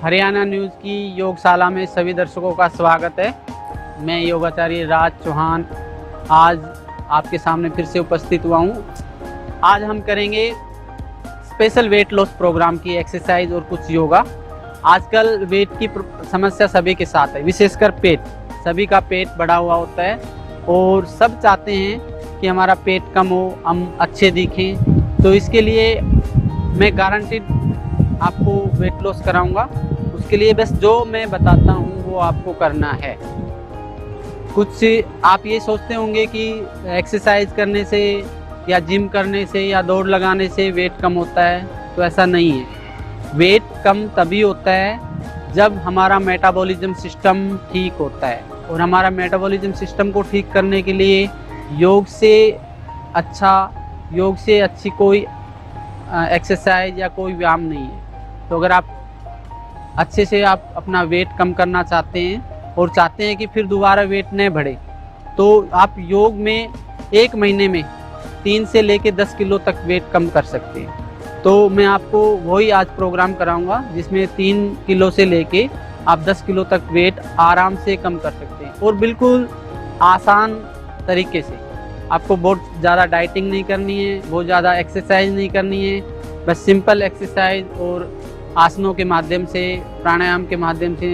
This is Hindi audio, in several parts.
हरियाणा न्यूज़ की योगशाला में सभी दर्शकों का स्वागत है। मैं योगाचार्य राज चौहान आज आपके सामने फिर से उपस्थित हुआ हूँ। आज हम करेंगे स्पेशल वेट लॉस प्रोग्राम की एक्सरसाइज और कुछ योगा। आजकल वेट की समस्या सभी के साथ है, विशेषकर पेट। सभी का पेट बढ़ा हुआ होता है और सब चाहते हैं कि हमारा पेट कम हो, हम अच्छे दिखें। तो इसके लिए मैं गारंटीड आपको वेट लॉस कराऊंगा। उसके लिए बस जो मैं बताता हूँ वो आपको करना है। कुछ आप ये सोचते होंगे कि एक्सरसाइज करने से या जिम करने से या दौड़ लगाने से वेट कम होता है, तो ऐसा नहीं है। वेट कम तभी होता है जब हमारा मेटाबॉलिज्म सिस्टम ठीक होता है, और हमारा मेटाबॉलिज्म सिस्टम को ठीक करने के लिए योग से अच्छी कोई एक्सरसाइज या कोई व्यायाम नहीं है। तो अगर आप अच्छे से आप अपना वेट कम करना चाहते हैं और चाहते हैं कि फिर दोबारा वेट न बढ़े, तो आप योग में 1 महीने में 3 से लेके 10 किलो तक वेट कम कर सकते हैं। तो मैं आपको वही आज प्रोग्राम कराऊंगा जिसमें 3 किलो से लेके आप 10 किलो तक वेट आराम से कम कर सकते हैं, और बिल्कुल आसान तरीके से। आपको बहुत ज़्यादा डाइटिंग नहीं करनी है, बहुत ज़्यादा एक्सरसाइज नहीं करनी है। बस सिंपल एक्सरसाइज और आसनों के माध्यम से, प्राणायाम के माध्यम से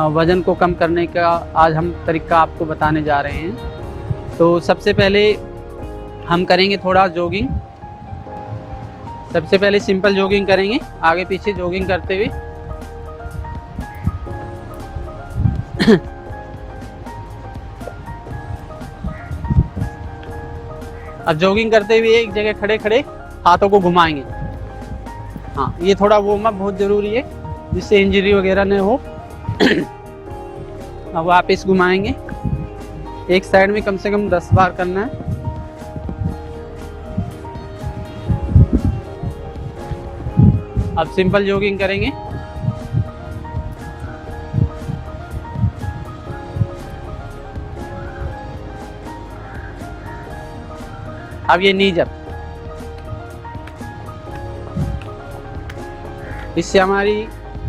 वज़न को कम करने का आज हम तरीका आपको बताने जा रहे हैं। तो सबसे पहले हम करेंगे थोड़ा जॉगिंग। सबसे पहले सिंपल जॉगिंग करेंगे, आगे पीछे जॉगिंग करते हुए। अब जॉगिंग करते हुए एक जगह खड़े खड़े हाथों को घुमाएंगे। हाँ, ये थोड़ा वार्म अप बहुत ज़रूरी है जिससे इंजरी वगैरह न हो। अब वापस घुमाएंगे, एक साइड में कम से कम 10 बार करना है। अब सिंपल जॉगिंग करेंगे। अब ये नीज अप, इससे हमारी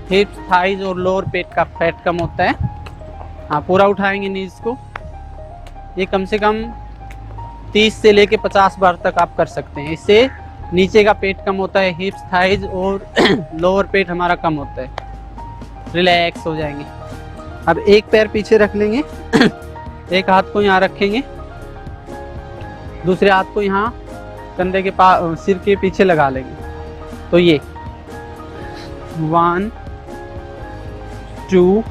हिप्स, थाइज और लोअर पेट का फैट कम होता है। हाँ, पूरा उठाएंगे नीज को। ये कम से कम 30 से लेके 50 बार तक आप कर सकते हैं। इससे नीचे का पेट कम होता है, हिप्स, थाइज और लोअर पेट हमारा कम होता है। रिलैक्स हो जाएंगे। अब एक पैर पीछे रख लेंगे, एक हाथ को यहाँ रखेंगे, दूसरे हाथ को यहाँ कंधे के पास, सिर के पीछे लगा लेंगे। तो ये 1 2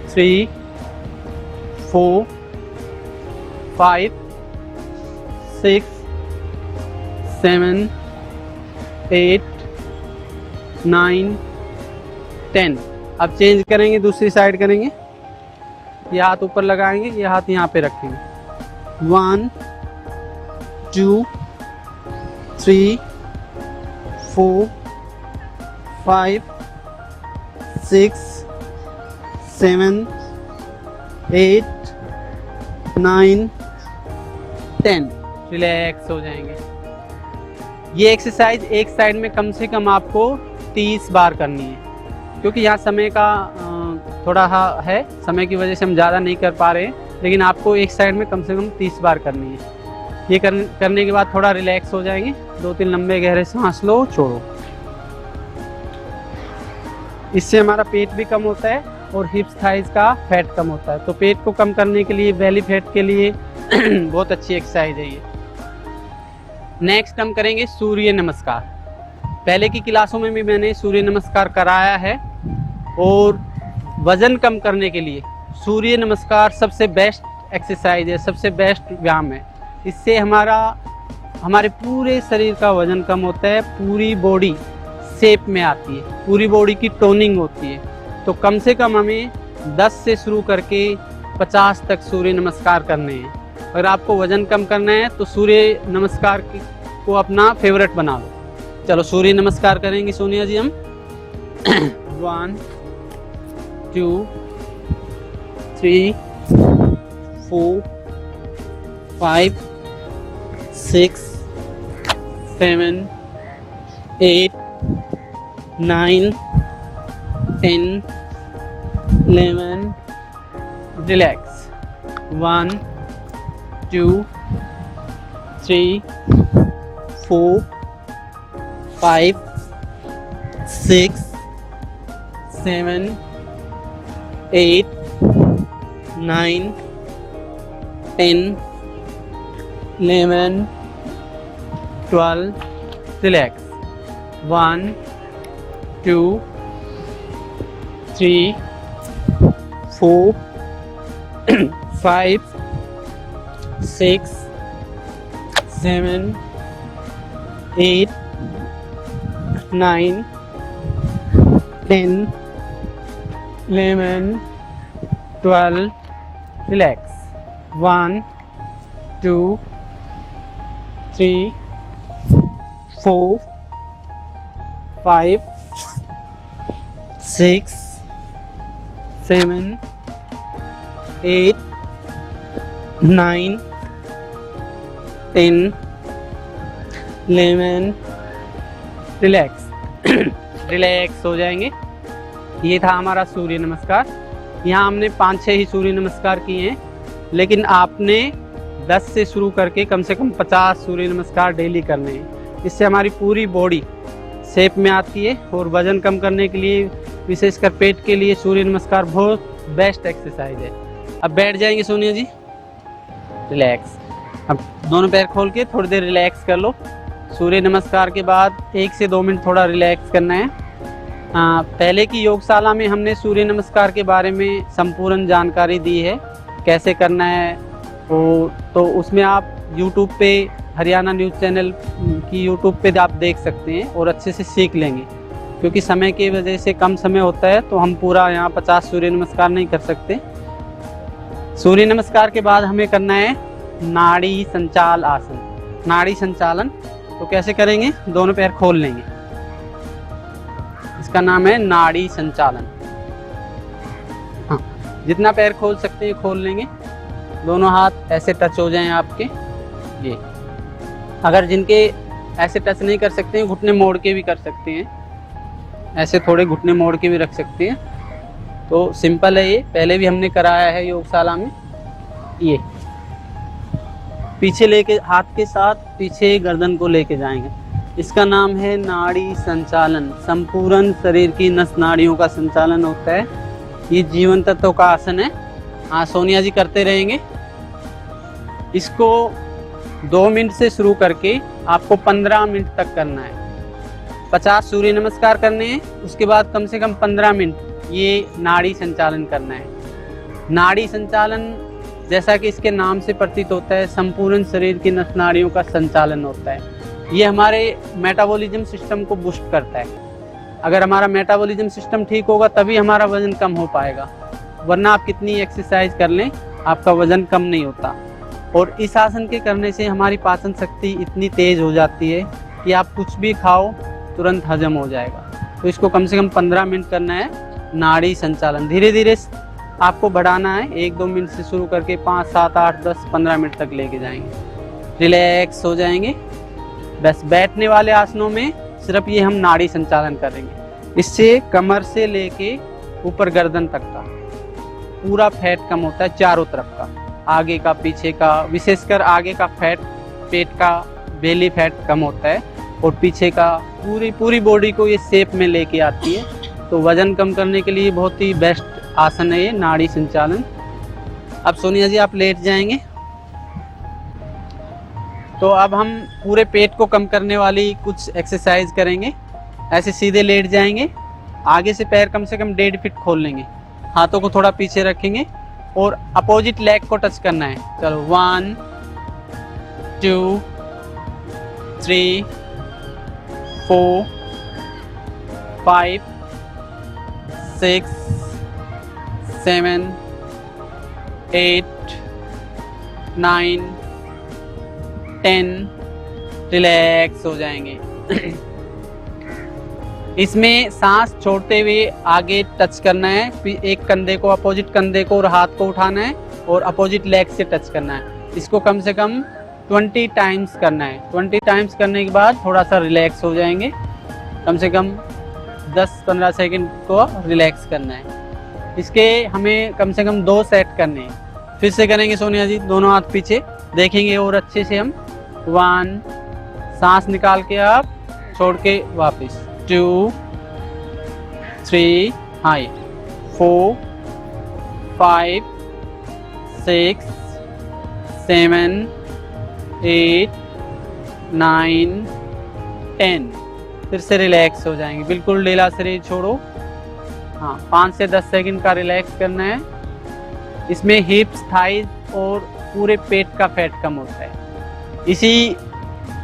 3 4 5 6 7 8 9 10। अब चेंज करेंगे, दूसरी साइड करेंगे। ये हाथ ऊपर लगाएंगे, ये हाथ यहाँ पे रखेंगे। 1 2 3 4 5 6 7 8 9 10। रिलैक्स हो जाएंगे। ये एक्सरसाइज एक साइड में कम से कम आपको 30 बार करनी है, क्योंकि यहाँ समय का थोड़ा है, समय की वजह से हम ज़्यादा नहीं कर पा रहे हैं, लेकिन आपको एक साइड में कम से कम 30 बार करनी है। ये करने के बाद थोड़ा रिलैक्स हो जाएंगे। 2-3 लंबे गहरे सांस लो, छोड़ो। इससे हमारा पेट भी कम होता है और हिप्स, थाइज का फैट कम होता है। तो पेट को कम करने के लिए, बेली फैट के लिए बहुत अच्छी एक्सरसाइज है ये। नेक्स्ट हम करेंगे सूर्य नमस्कार। पहले की क्लासों में भी मैंने सूर्य नमस्कार कराया है, और वजन कम करने के लिए सूर्य नमस्कार सबसे बेस्ट एक्सरसाइज है, सबसे बेस्ट व्यायाम है। इससे हमारे पूरे शरीर का वजन कम होता है, पूरी बॉडी शेप में आती है, पूरी बॉडी की टोनिंग होती है। तो कम से कम हमें 10 से शुरू करके 50 तक सूर्य नमस्कार करने हैं। अगर आपको वजन कम करना है तो सूर्य नमस्कार को अपना फेवरेट बना लो। चलो सूर्य नमस्कार करेंगे सोनिया जी हम। 1 2 3 4 5 6 7 8 9 10, 11, relax. 1, 2, 3, 4, 5, 6, 7, 8, 9, 10, 11, 12, relax. 1, 2, 3, 4, 5, 6, 7, 8, 9, 10, 11, 12, relax. 1, 2, 3, 4, 5, 6, 7, 8, 9, 10, 11, relax. Relax हो जाएंगे। ये था हमारा सूर्य नमस्कार। यहाँ हमने 5-6 ही सूर्य नमस्कार किए हैं, लेकिन आपने 10 से शुरू करके कम से कम 50 सूर्य नमस्कार डेली करने हैं। इससे हमारी पूरी बॉडी शेप में आती है और वजन कम करने के लिए, विशेषकर पेट के लिए सूर्य नमस्कार बहुत बेस्ट एक्सरसाइज है। अब बैठ जाएंगे सोनिया जी, रिलैक्स। अब दोनों पैर खोल के थोड़ी देर रिलैक्स कर लो। सूर्य नमस्कार के बाद 1 से 2 मिनट थोड़ा रिलैक्स करना है। पहले की योगशाला में हमने सूर्य नमस्कार के बारे में संपूर्ण जानकारी दी है, कैसे करना है। तो उसमें आप YouTube पे, हरियाणा न्यूज़ चैनल की YouTube पे आप देख सकते हैं और अच्छे से सीख लेंगे। क्योंकि समय की वजह से कम समय होता है, तो हम पूरा यहाँ 50 सूर्य नमस्कार नहीं कर सकते। सूर्य नमस्कार के बाद हमें करना है नाड़ी संचाल आसन। नाड़ी संचालन तो कैसे करेंगे? दोनों पैर खोल लेंगे, इसका नाम है नाड़ी संचालन। हाँ, जितना पैर खोल सकते हैं खोल लेंगे। दोनों हाथ ऐसे टच हो जाएं आपके। ये अगर जिनके ऐसे टच नहीं कर सकते हैं, घुटने मोड़ के भी कर सकते हैं, ऐसे थोड़े घुटने मोड़ के भी रख सकते हैं। तो सिंपल है ये, पहले भी हमने कराया है योगशाला में। ये पीछे लेके, हाथ के साथ पीछे गर्दन को लेके जाएंगे। इसका नाम है नाड़ी संचालन। संपूर्ण शरीर की नस नाड़ियों का संचालन होता है। ये जीवन तत्व का आसन है। हाँ, सोनिया जी करते रहेंगे इसको। 2 मिनट से शुरू करके आपको 15 मिनट तक करना है। 50 सूर्य नमस्कार करने हैं, उसके बाद कम से कम 15 मिनट ये नाड़ी संचालन करना है। नाड़ी संचालन जैसा कि इसके नाम से प्रतीत होता है, संपूर्ण शरीर की नस नाड़ियों का संचालन होता है। ये हमारे मेटाबॉलिज्म सिस्टम को बूस्ट करता है। अगर हमारा मेटाबॉलिज्म सिस्टम ठीक होगा तभी हमारा वजन कम हो पाएगा, वरना आप कितनी एक्सरसाइज कर लें आपका वजन कम नहीं होता। और इस आसन के करने से हमारी पाचन शक्ति इतनी तेज हो जाती है कि आप कुछ भी खाओ तुरंत हजम हो जाएगा। तो इसको कम से कम 15 मिनट करना है नाड़ी संचालन। धीरे धीरे आपको बढ़ाना है। 1-2 मिनट से शुरू करके 5, 7, 8, 10, 15 मिनट तक लेके जाएंगे। रिलैक्स हो जाएंगे। बस बैठने वाले आसनों में सिर्फ ये हम नाड़ी संचालन करेंगे। इससे कमर से लेके ऊपर गर्दन तक का पूरा फैट कम होता है, चारों तरफ का, आगे का, पीछे का। विशेषकर आगे का फैट, पेट का बेली फैट कम होता है, और पीछे का पूरी बॉडी को ये शेप में लेके आती है। तो वजन कम करने के लिए बहुत ही बेस्ट आसन है ये नाड़ी संचालन। अब सोनिया जी आप लेट जाएंगे। तो अब हम पूरे पेट को कम करने वाली कुछ एक्सरसाइज करेंगे। ऐसे सीधे लेट जाएंगे, आगे से पैर कम से कम 1.5 फीट खोल लेंगे, हाथों को थोड़ा पीछे रखेंगे और अपोजिट लेग को टच करना है। चलो 1, 2, 3, 4, 5, 6, 7, 8, 9, 10, रिलैक्स हो जाएंगे। इसमें सांस छोड़ते हुए आगे टच करना है। एक कंधे को, अपोजिट कंधे को और हाथ को उठाना है और अपोजिट लेग से टच करना है। इसको कम से कम 20 टाइम्स करना है। 20 टाइम्स करने के बाद थोड़ा सा रिलैक्स हो जाएंगे। कम से कम 10-15 सेकंड को रिलैक्स करना है। इसके हमें कम से कम 2 सेट करने हैं। फिर से करेंगे सोनिया जी, दोनों हाथ पीछे देखेंगे और अच्छे से हम 1, सांस निकाल के आप छोड़ के वापस 2, 3, हाई 4, 5, 6, 7, 8, 9, 10। फिर से रिलैक्स हो जाएंगे, बिल्कुल ढीला शरीर छोड़ो। हाँ, 5 से 10 सेकंड का रिलैक्स करना है। इसमें हिप्स, थाइज और पूरे पेट का फैट कम होता है।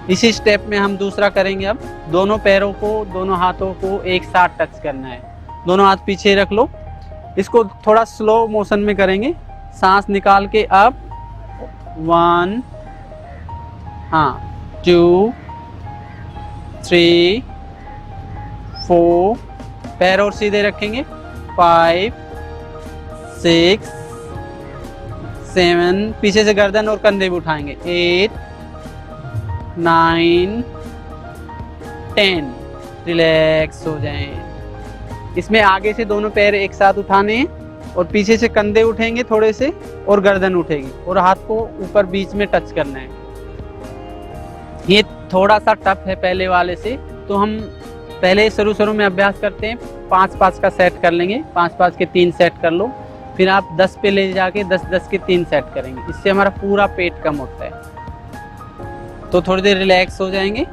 इसी स्टेप में हम दूसरा करेंगे। अब दोनों पैरों को, दोनों हाथों को एक साथ टच करना है। दोनों हाथ पीछे रख लो। इसको थोड़ा स्लो मोशन में करेंगे। सांस निकाल के अब 1, हाँ 2, 3, 4, पैर और सीधे रखेंगे 5, 6, 7, पीछे से गर्दन और कंधे भी उठाएंगे 8, 9, 10। रिलैक्स हो जाएं। इसमें आगे से दोनों पैर एक साथ उठाने हैं और पीछे से कंधे उठेंगे थोड़े से और गर्दन उठेगी और हाथ को ऊपर बीच में टच करना है। ये थोड़ा सा टफ है पहले वाले से, तो हम पहले शुरू में अभ्यास करते हैं। 5-5 का सेट कर लेंगे। 5-5 के 3 सेट कर लो। फिर आप 10 पे ले जाके 10-10 के 3 सेट करेंगे। इससे हमारा पूरा पेट कम होता है। तो थोड़ी देर रिलैक्स हो जाएंगे।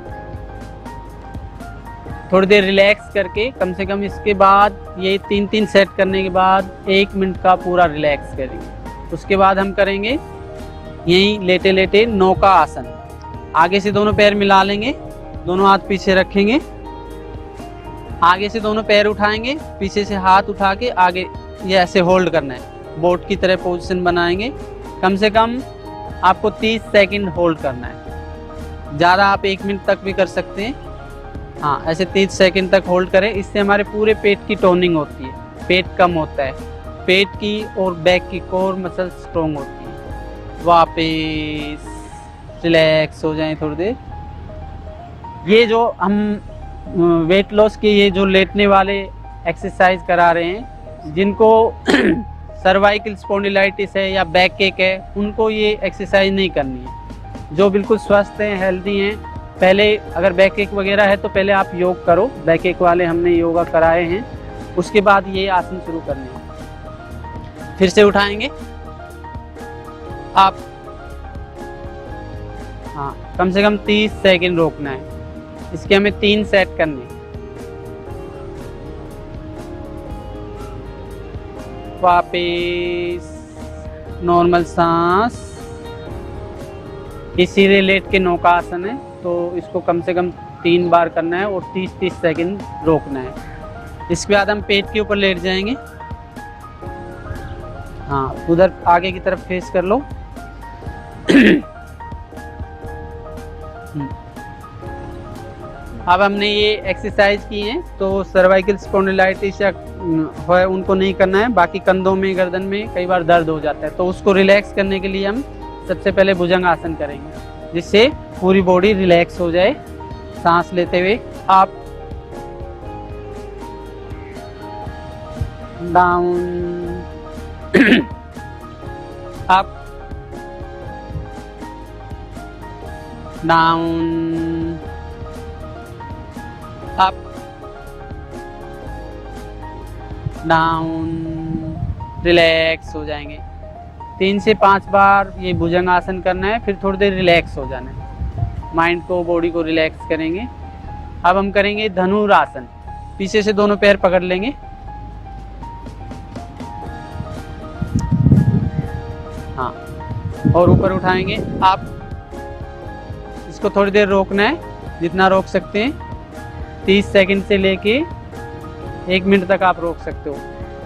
थोड़ी देर रिलैक्स करके कम से कम इसके बाद ये 3-3 सेट करने के बाद 1 मिनट का पूरा रिलैक्स करेंगे। उसके बाद हम करेंगे यहीं लेटे लेटे नौका आसन। आगे से दोनों पैर मिला लेंगे, दोनों हाथ पीछे रखेंगे, आगे से दोनों पैर उठाएंगे, पीछे से हाथ उठा के आगे ये ऐसे होल्ड करना है। बोट की तरह पोजीशन बनाएंगे। कम से कम आपको 30 सेकंड होल्ड करना है। ज़्यादा आप 1 मिनट तक भी कर सकते हैं। हाँ, ऐसे 30 सेकंड तक होल्ड करें। इससे हमारे पूरे पेट की टोनिंग होती है, पेट कम होता है, पेट की और बैक की कोर मसल स्ट्रॉन्ग होती है। वापस रिलैक्स हो जाएं थोड़ी देर। ये जो हम वेट लॉस के ये जो लेटने वाले एक्सरसाइज करा रहे हैं, जिनको सर्वाइकल स्पॉन्डिलाइटिस है या बैक एक है, उनको ये एक्सरसाइज नहीं करनी है। जो बिल्कुल स्वस्थ हैं, हेल्दी हैं, पहले अगर बैक एक वगैरह है तो पहले आप योग करो। बैक एक वाले हमने योगा कराए हैं, उसके बाद ये आसन शुरू करने हैं। फिर से उठाएंगे आप। हाँ, कम से कम 30 सेकंड रोकना है। इसके हमें 3 सेट करने। वापिस नॉर्मल सांस। ये सीधे लेट के नौका आसन है, तो इसको कम से कम 3 बार करना है और 30-30 सेकंड रोकना है। इसके बाद हम पेट के ऊपर लेट जाएंगे। हाँ, उधर आगे की तरफ फेस कर लो। अब हमने ये एक्सरसाइज की है, तो सर्वाइकल स्पॉन्डिलाइटिस या है उनको नहीं करना है। बाकी कंधों में, गर्दन में कई बार दर्द हो जाता है, तो उसको रिलैक्स करने के लिए हम सबसे पहले भुजंग आसन करेंगे, जिससे पूरी बॉडी रिलैक्स हो जाए। सांस लेते हुए आप down, up, down, up, down. Relax हो जाएंगे। 3 से 5 बार ये भुजंग आसन करना है, फिर थोड़ी देर रिलैक्स हो जाना है। माइंड को, बॉडी को रिलैक्स करेंगे। अब हम करेंगे धनुरासन। पीछे से दोनों पैर पकड़ लेंगे। हाँ, और ऊपर उठाएंगे आप। इसको थोड़ी देर रोकना है, जितना रोक सकते हैं। 30 सेकंड से लेके 1 मिनट तक आप रोक सकते हो।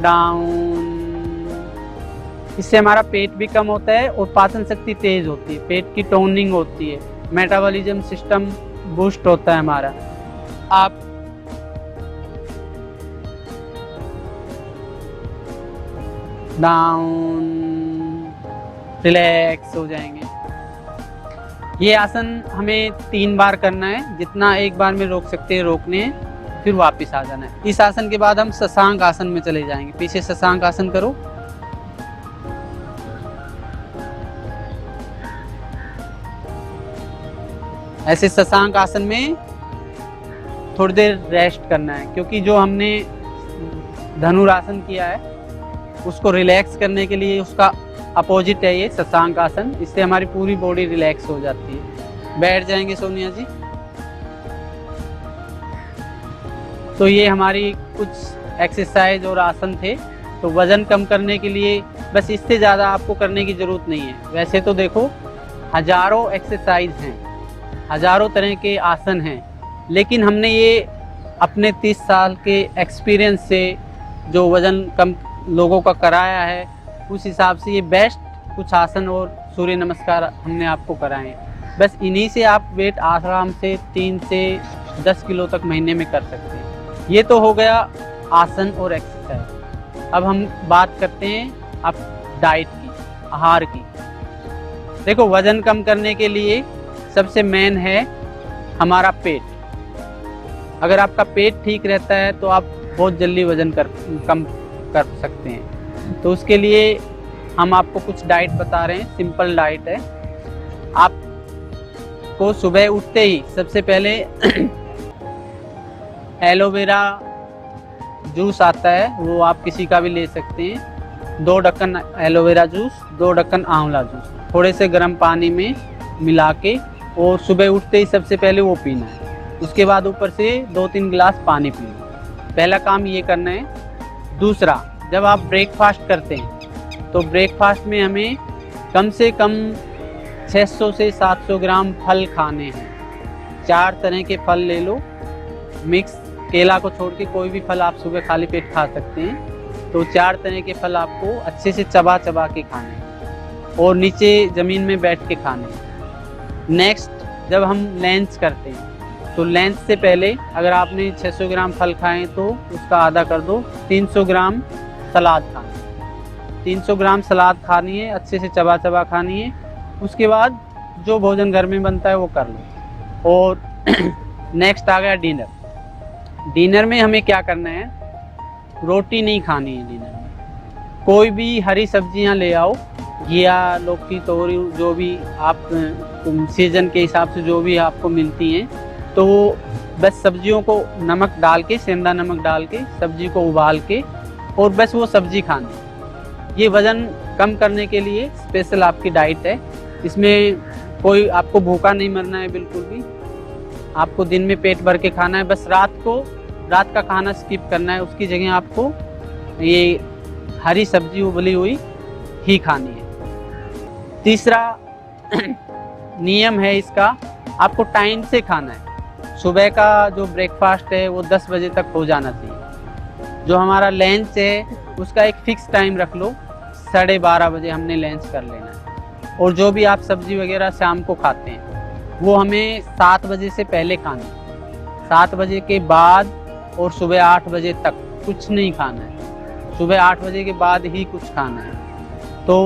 डाउन। इससे हमारा पेट भी कम होता है और पाचन शक्ति तेज होती है, पेट की टोनिंग होती है, मेटाबॉलिज्म सिस्टम बूस्ट होता है हमारा। आप डाउन, रिलैक्स हो जाएंगे। ये आसन हमें 3 बार करना है, जितना एक बार में रोक सकते हैं रोकने हैं। फिर वापस आ जाना है। इस आसन के बाद हम शशांक आसन में चले जाएंगे। पीछे शशांक आसन करो। ऐसे शशांक आसन में थोड़ी देर रेस्ट करना है, क्योंकि जो हमने धनुरासन किया है उसको रिलैक्स करने के लिए उसका अपोजिट है ये शशांक आसन। इससे हमारी पूरी बॉडी रिलैक्स हो जाती है। बैठ जाएंगे सोनिया जी। तो ये हमारी कुछ एक्सरसाइज और आसन थे। तो वजन कम करने के लिए बस इससे ज़्यादा आपको करने की ज़रूरत नहीं है। वैसे तो देखो हज़ारों एक्सरसाइज हैं, हज़ारों तरह के आसन हैं, लेकिन हमने ये अपने 30 साल के एक्सपीरियंस से जो वज़न कम लोगों का कराया है उस हिसाब से ये बेस्ट कुछ आसन और सूर्य नमस्कार हमने आपको कराए हैं। बस इन्हीं से आप वेट आराम से 3 से 10 किलो तक महीने में कर सकते हैं। ये तो हो गया आसन और एक्सरसाइज। अब हम बात करते हैं अब डाइट की, आहार की। देखो वज़न कम करने के लिए सबसे मेन है हमारा पेट। अगर आपका पेट ठीक रहता है तो आप बहुत जल्दी वज़न कम कर सकते हैं। तो उसके लिए हम आपको कुछ डाइट बता रहे हैं। सिंपल डाइट है। आपको सुबह उठते ही सबसे पहले एलोवेरा जूस आता है, वो आप किसी का भी ले सकते हैं। 2 ढक्कन एलोवेरा जूस, 2 ढक्कन आंवला जूस थोड़े से गर्म पानी में मिला के, और सुबह उठते ही सबसे पहले वो पीना है। उसके बाद ऊपर से 2-3 गिलास पानी पीना। पहला काम ये करना है। दूसरा, जब आप ब्रेकफास्ट करते हैं तो ब्रेकफास्ट में हमें कम से कम 600 से 700 ग्राम फल खाने हैं। 4 तरह के फल ले लो मिक्स, केला को छोड़ के कोई भी फल आप सुबह खाली पेट खा सकते हैं। तो 4 तरह के फल आपको अच्छे से चबा चबा के खाने हैं और नीचे ज़मीन में बैठ के खाने हैं। नेक्स्ट, जब हम लंच करते हैं तो लंच से पहले अगर आपने 600 ग्राम फल खाएं तो उसका आधा कर दो, 300 ग्राम सलाद खाना। 300 ग्राम सलाद खानी है, अच्छे से चबा चबा खानी है। उसके बाद जो भोजन घर में बनता है वो कर लो। और नेक्स्ट आ गया डिनर। डिनर में हमें क्या करना है, रोटी नहीं खानी है। डिनर में कोई भी हरी सब्जियां ले आओ, घिया, लौकी, तोरी, जो भी आप सीजन के हिसाब से जो भी आपको मिलती हैं, तो बस सब्जियों को नमक डाल के, सेंधा नमक डाल के सब्जी को उबाल के और बस वो सब्जी खानी। ये वज़न कम करने के लिए स्पेशल आपकी डाइट है। इसमें कोई आपको भूखा नहीं मरना है बिल्कुल भी। आपको दिन में पेट भर के खाना है, बस रात का खाना स्किप करना है। उसकी जगह आपको ये हरी सब्जी उबली हुई ही खानी है। तीसरा नियम है इसका, आपको टाइम से खाना है। सुबह का जो ब्रेकफास्ट है वो 10 बजे तक हो जाना चाहिए। जो हमारा लंच है उसका एक फ़िक्स टाइम रख लो, 12:30 बजे हमने लंच कर लेना है। और जो भी आप सब्ज़ी वगैरह शाम को खाते हैं वो हमें 7 बजे से पहले खाना है। 7 बजे के बाद और सुबह 8 बजे तक कुछ नहीं खाना है। सुबह 8 बजे के बाद ही कुछ खाना है। तो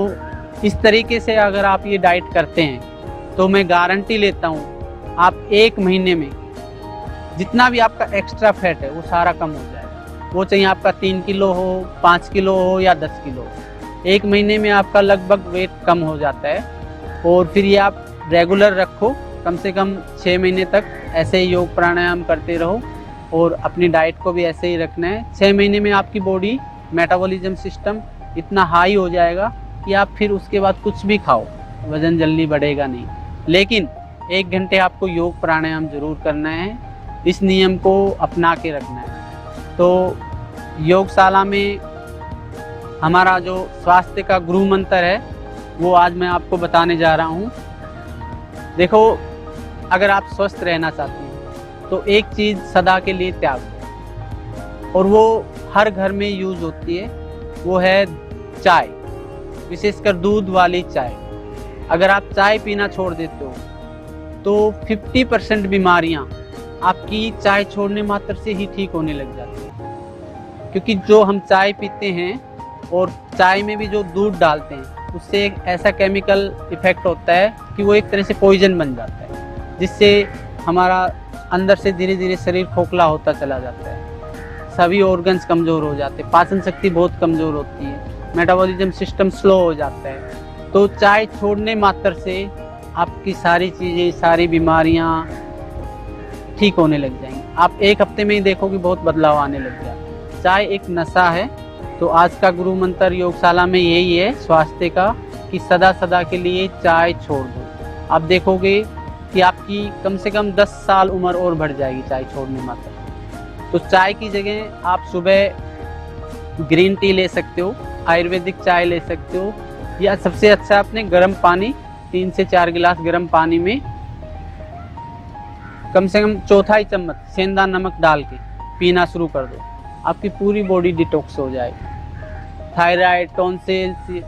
इस तरीके से अगर आप ये डाइट करते हैं तो मैं गारंटी लेता हूँ आप 1 महीने में जितना भी आपका एक्स्ट्रा फैट है वो सारा कम हो जाएगा। वो चाहिए आपका 3 किलो हो, 5 किलो हो या 10 किलो हो, 1 महीने में आपका लगभग वेट कम हो जाता है। और फिर ये आप रेगुलर रखो, कम से कम 6 महीने तक ऐसे ही योग प्राणायाम करते रहो और अपनी डाइट को भी ऐसे ही रखना है। 6 महीने में आपकी बॉडी मेटाबॉलिज्म सिस्टम इतना हाई हो जाएगा कि आप फिर उसके बाद कुछ भी खाओ वज़न जल्दी बढ़ेगा नहीं। लेकिन 1 घंटे आपको योग प्राणायाम ज़रूर करना है, इस नियम को अपना के रखना है। तो योगशाला में हमारा जो स्वास्थ्य का गुरु मंत्र है वो आज मैं आपको बताने जा रहा हूँ। देखो, अगर आप स्वस्थ रहना चाहते हैं तो एक चीज़ सदा के लिए त्याग दो, और वो हर घर में यूज़ होती है, वो है चाय, विशेषकर दूध वाली चाय। अगर आप चाय पीना छोड़ देते हो तो 50% बीमारियां आपकी चाय छोड़ने मात्र से ही ठीक होने लग जाती है। क्योंकि जो हम चाय पीते हैं और चाय में भी जो दूध डालते हैं उससे एक ऐसा केमिकल इफेक्ट होता है कि वो एक तरह से पॉइजन बन जाता है, जिससे हमारा अंदर से धीरे धीरे शरीर खोखला होता चला जाता है, सभी ऑर्गन्स कमज़ोर हो जाते हैं, पाचन शक्ति बहुत कमज़ोर होती है, मेटाबॉलिज्म सिस्टम स्लो हो जाता है। तो चाय छोड़ने मात्र से आपकी सारी चीज़ें, सारी बीमारियाँ ठीक होने लग जाएंगी। आप एक हफ्ते में ही देखोगे बहुत बदलाव आने लग जाए। चाय एक नशा है। तो आज का गुरु मंत्र योगशाला में यही है स्वास्थ्य का, कि सदा सदा के लिए चाय छोड़ दो। आप देखोगे कि आपकी कम से कम 10 साल उम्र और बढ़ जाएगी चाय छोड़ने मात्र। तो चाय की जगह आप सुबह ग्रीन टी ले सकते हो, आयुर्वेदिक चाय ले सकते हो, या सबसे अच्छा अपने गर्म पानी 3 से 4 गिलास गर्म पानी में कम से कम चौथाई चम्मच सेंधा नमक डाल के पीना शुरू कर दो। आपकी पूरी बॉडी डिटॉक्स हो जाएगी। थायराइड, टॉन्सिल्स,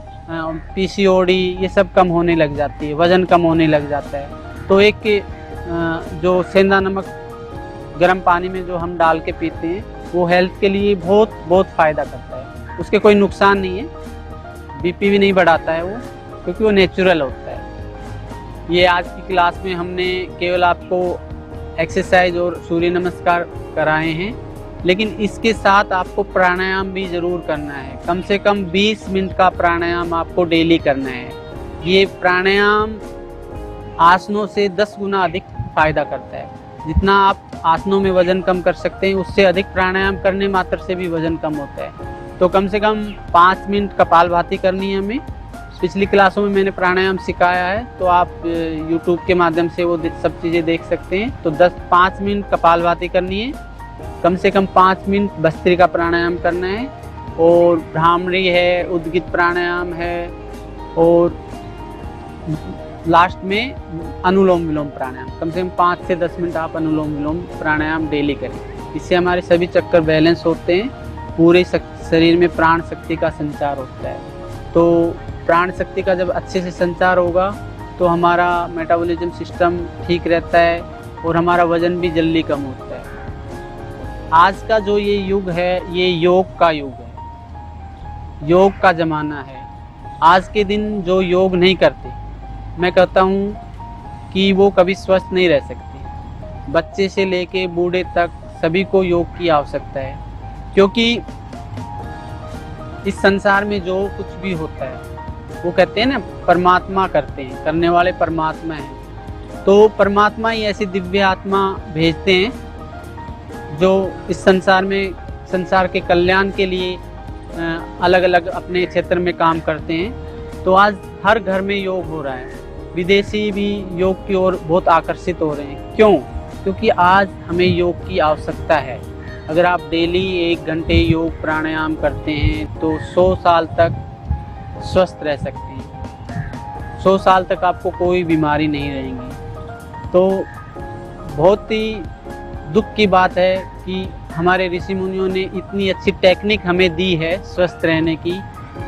पीसीओडी ये सब कम होने लग जाती है, वज़न कम होने लग जाता है। तो एक जो सेंधा नमक गर्म पानी में जो हम डाल के पीते हैं वो हेल्थ के लिए बहुत बहुत फ़ायदा करता है। उसके कोई नुकसान नहीं है, बीपी भी नहीं बढ़ाता है वो, क्योंकि वो नेचुरल होता है। ये आज की क्लास में हमने केवल आपको एक्सरसाइज और सूर्य नमस्कार कराए हैं, लेकिन इसके साथ आपको प्राणायाम भी ज़रूर करना है। कम से कम 20 मिनट का प्राणायाम आपको डेली करना है। ये प्राणायाम आसनों से 10 गुना अधिक फ़ायदा करता है। जितना आप आसनों में वज़न कम कर सकते हैं, उससे अधिक प्राणायाम करने मात्र से भी वज़न कम होता है। तो कम से कम 5 मिनट कपालभाति करनी है हमें। पिछली क्लासों में मैंने प्राणायाम सिखाया है, तो आप यूट्यूब के माध्यम से वो सब चीज़ें देख सकते हैं। तो 5 मिनट कपालभाति करनी है, कम से कम 5 मिनट भस्त्रिका प्राणायाम करना है, और भ्रामरी है, उद्गित प्राणायाम है, और लास्ट में अनुलोम विलोम प्राणायाम। कम से कम 5 से 10 मिनट आप अनुलोम विलोम प्राणायाम डेली करें। इससे हमारे सभी चक्कर बैलेंस होते हैं, पूरे शरीर में प्राण शक्ति का संचार होता है। तो प्राण शक्ति का जब अच्छे से संचार होगा तो हमारा मेटाबॉलिज्म सिस्टम ठीक रहता है, और हमारा वज़न भी जल्दी कम होता है। आज का जो ये युग है, ये योग का युग है, योग का ज़माना है। आज के दिन जो योग नहीं करते, मैं कहता हूँ कि वो कभी स्वस्थ नहीं रह सकते। बच्चे से लेके बूढ़े तक सभी को योग की आवश्यकता है, क्योंकि इस संसार में जो कुछ भी होता है वो कहते हैं ना, परमात्मा करते हैं, करने वाले परमात्मा हैं। तो परमात्मा ही ऐसी दिव्य आत्मा भेजते हैं जो इस संसार में, संसार के कल्याण के लिए अलग अलग अपने क्षेत्र में काम करते हैं। तो आज हर घर में योग हो रहा है। विदेशी भी योग की ओर बहुत आकर्षित हो रहे हैं। क्यों? क्योंकि आज हमें योग की आवश्यकता है। अगर आप डेली 1 घंटे योग प्राणायाम करते हैं तो 100 साल तक स्वस्थ रह सकते हैं। 100 साल तक आपको कोई बीमारी नहीं रहेंगी। तो बहुत ही दुख की बात है कि हमारे ऋषि मुनियों ने इतनी अच्छी टेक्निक हमें दी है स्वस्थ रहने की,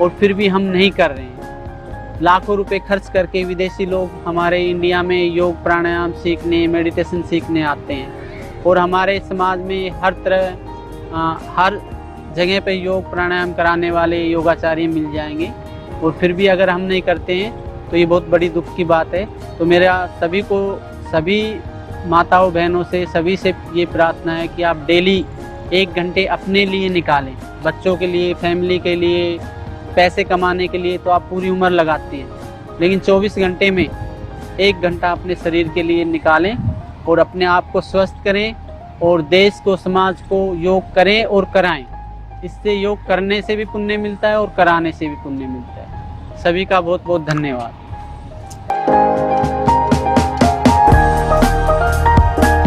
और फिर भी हम नहीं कर रहे हैं। लाखों रुपए खर्च करके विदेशी लोग हमारे इंडिया में योग प्राणायाम सीखने, मेडिटेशन सीखने आते हैं, और हमारे समाज में हर तरह हर जगह पे योग प्राणायाम कराने वाले योगाचार्य मिल जाएंगे, और फिर भी अगर हम नहीं करते हैं तो ये बहुत बड़ी दुख की बात है। तो मेरा सभी माताओं बहनों से, सभी से ये प्रार्थना है कि आप डेली 1 घंटे अपने लिए निकालें। बच्चों के लिए, फैमिली के लिए, पैसे कमाने के लिए तो आप पूरी उम्र लगाते हैं, लेकिन 24 घंटे में 1 घंटा अपने शरीर के लिए निकालें, और अपने आप को स्वस्थ करें, और देश को, समाज को योग करें और कराएं। इससे योग करने से भी पुण्य मिलता है और कराने से भी पुण्य मिलता है। सभी का बहुत बहुत धन्यवाद।